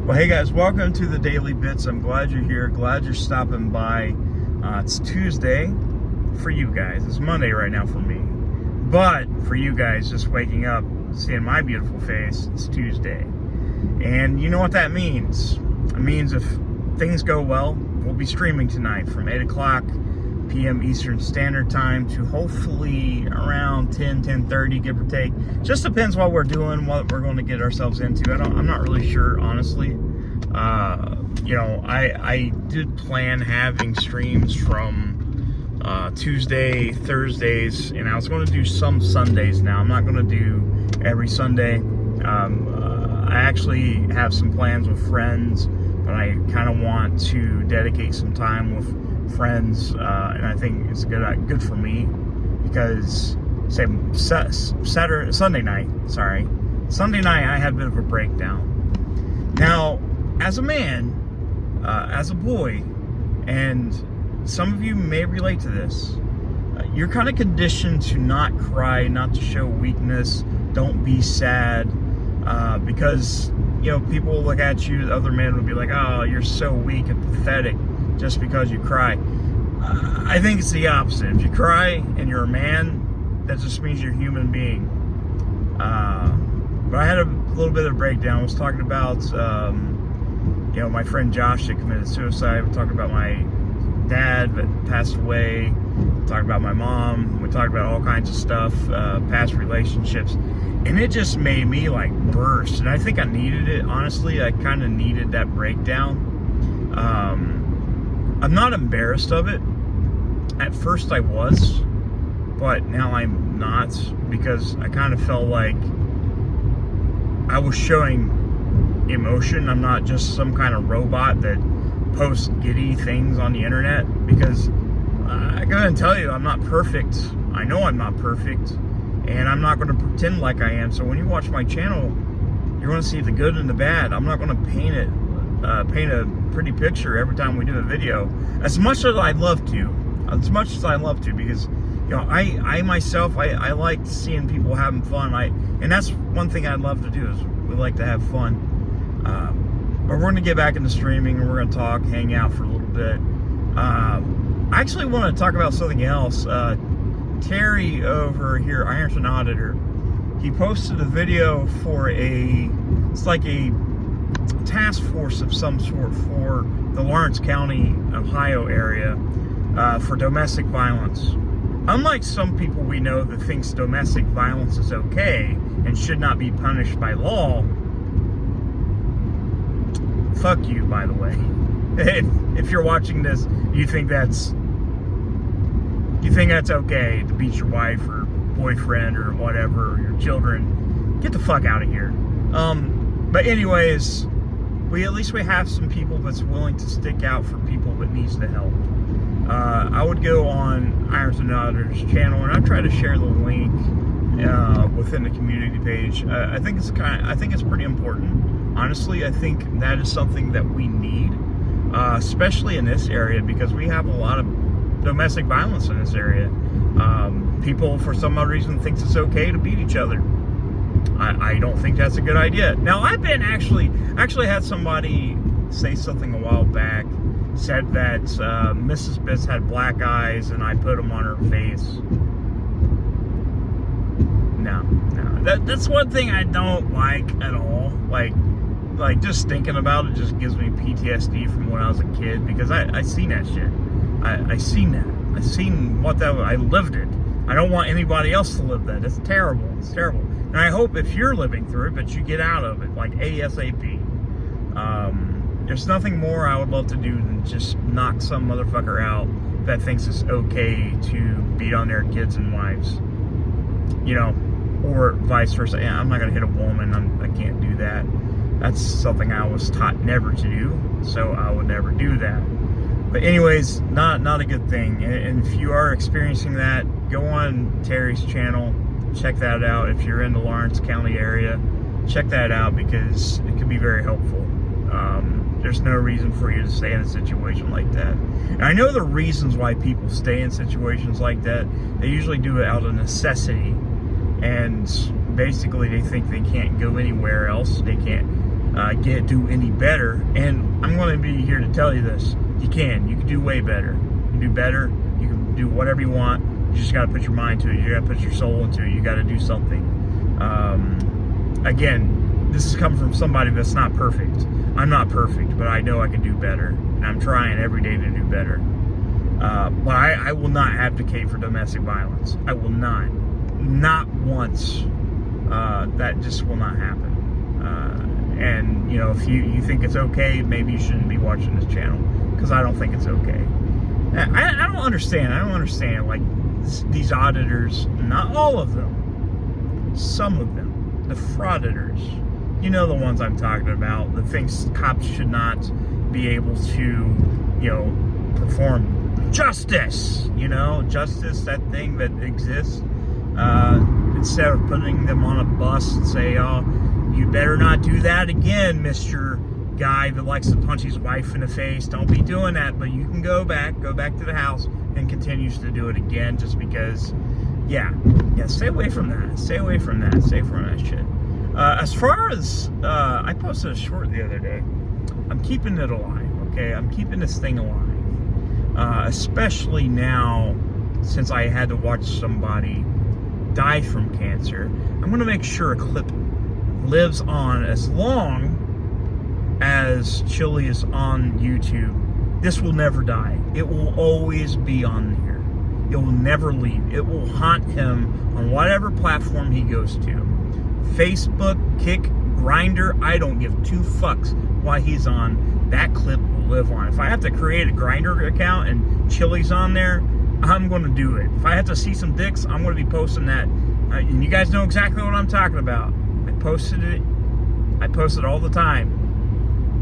Well, hey guys, welcome to the Daily Bits. I'm glad you're here. Glad you're stopping by. It's Tuesday for you guys. It's Monday right now for me. But for you guys just waking up, seeing my beautiful face, it's Tuesday. And you know what that means? It means if things go well, we'll be streaming tonight from 8 o'clock p.m. Eastern Standard Time to hopefully around 10:30, give or take. Just depends what we're doing, what we're going to get ourselves into. I'm not really sure, honestly. I did plan having streams from Tuesday, Thursdays, and I was going to do some Sundays now. I'm not going to do every Sunday. I actually have some plans with friends, but I kind of want to dedicate some time with friends, and I think it's good for me because Sunday night I had a bit of a breakdown. Now, as a man, as a boy, and some of you may relate to this, you're kind of conditioned to not cry, not to show weakness, don't be sad, because people will look at you, other men will be like, oh, you're so weak and pathetic just because you cry. I think it's the opposite. If you cry and you're a man, that just means you're a human being. But I had a little bit of a breakdown. I was talking about, my friend Josh that committed suicide. We talked about my dad that passed away. We talked about my mom. We talked about all kinds of stuff, past relationships. And it just made me like burst. And I think I needed it. Honestly, I kind of needed that breakdown. I'm not embarrassed of it. At first I was, but now I'm not, because I kind of felt like I was showing emotion. I'm not just some kind of robot that posts giddy things on the internet, because I gotta tell you, I'm not perfect. I know I'm not perfect, and I'm not going to pretend like I am. So when you watch my channel, you're going to see the good and the bad. I'm not going to paint a pretty picture every time we do a video, as much as I'd love to, because I myself, I like seeing people having fun. And that's one thing I'd love to do, is we like to have fun. But we're going to get back into streaming, and we're going to talk, hang out for a little bit. I actually want to talk about something else. Terry over here, Ironton Auditor, he posted a video for it's like a task force of some sort for the Lawrence County, Ohio area, for domestic violence. Unlike some people we know that thinks domestic violence is okay and should not be punished by law, fuck you, by the way. If you're watching this, you think that's okay to beat your wife or boyfriend or whatever, or your children, get the fuck out of here. But anyways, at least we have some people that's willing to stick out for people that needs the help. I would go on Ironton Auditor's channel, and I try to share the link within the community page. I think it's pretty important. Honestly, I think that is something that we need, especially in this area, because we have a lot of domestic violence in this area. People, for some odd reason, thinks it's okay to beat each other. I don't think that's a good idea. Now, I've been actually had somebody say something a while back, said that Mrs. Bits had black eyes and I put them on her face. No. That's one thing I don't like at all. Like just thinking about it just gives me PTSD from when I was a kid, because I seen that shit. I seen that. I seen what that was. I lived it. I don't want anybody else to live that. It's terrible. It's terrible. And I hope if you're living through it, that you get out of it, like ASAP. There's nothing more I would love to do than just knock some motherfucker out that thinks it's okay to beat on their kids and wives. Or vice versa. Yeah, I'm not going to hit a woman. I can't do that. That's something I was taught never to do, so I would never do that. But anyways, not a good thing. And if you are experiencing that, go on Terry's channel, check that out. If you're in the Lawrence County area, check that out, because it can be very helpful. There's no reason for you to stay in a situation like that. And I know the reasons why people stay in situations like that. They usually do it out of necessity, and basically they think they can't go anywhere else. They can't do any better. And I'm going to be here to tell you this. You can do way better. You can do better. You can do whatever you want. You just got to put your mind to it. You got to put your soul into it. You got to do something. Again, this is coming from somebody that's not perfect. I'm not perfect, but I know I can do better. And I'm trying every day to do better. But I will not advocate for domestic violence. I will not. Not once. That just will not happen. And, you know, if you think it's okay, maybe you shouldn't be watching this channel. Because I don't think it's okay. I don't understand. I don't understand. Like, these auditors, not all of them, some of them, the frauditors, you know the ones I'm talking about, the things cops should not be able to, you know, perform justice, you know, justice, that thing that exists, instead of putting them on a bus and say, oh, you better not do that again, Mr. Guy that likes to punch his wife in the face. Don't be doing that, but you can go back to the house, and continues to do it again just because, yeah, stay away from that. Stay away from that. Stay from that shit. As far as, I posted a short the other day. I'm keeping it alive, okay? I'm keeping this thing alive. Especially now, since I had to watch somebody die from cancer. I'm going to make sure a clip lives on as long as Chili is on YouTube. This will never die. It will always be on here. It will never leave. It will haunt him on whatever platform he goes to. Facebook, Kick, Grindr, I don't give two fucks why he's on. That clip will live on. If I have to create a Grindr account and Chili's on there, I'm going to do it. If I have to see some dicks, I'm going to be posting that. And you guys know exactly what I'm talking about. I posted it. I post it all the time.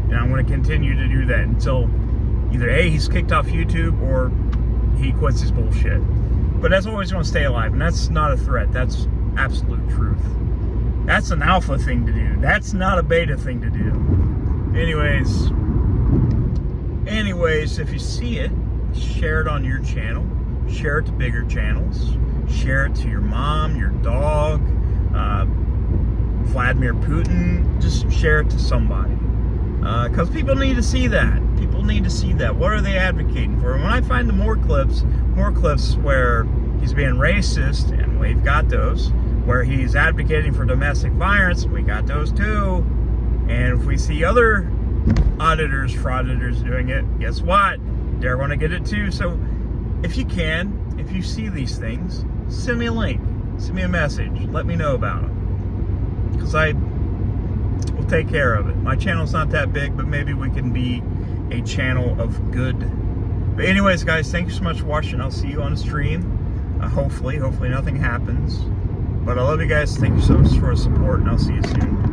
And I'm going to continue to do that until either A, he's kicked off YouTube, or he quits his bullshit. But that's always going to stay alive. And that's not a threat. That's absolute truth. That's an alpha thing to do. That's not a beta thing to do. Anyways, if you see it, share it on your channel. Share it to bigger channels. Share it to your mom, your dog, Vladimir Putin. Just share it to somebody. Because people need to see that. People need to see that. What are they advocating for? And when I find more clips where he's being racist, and we've got those, where he's advocating for domestic violence, we got those too. And if we see other auditors, frauditors doing it, guess what? They're going to get it too. So if you can, if you see these things, send me a link. Send me a message. Let me know about them. Because I will take care of it. My channel's not that big, but maybe we can be a channel of good. But anyways, guys, thank you so much for watching. I'll see you on the stream. Hopefully nothing happens. But I love you guys. Thank you so much for the support, and I'll see you soon.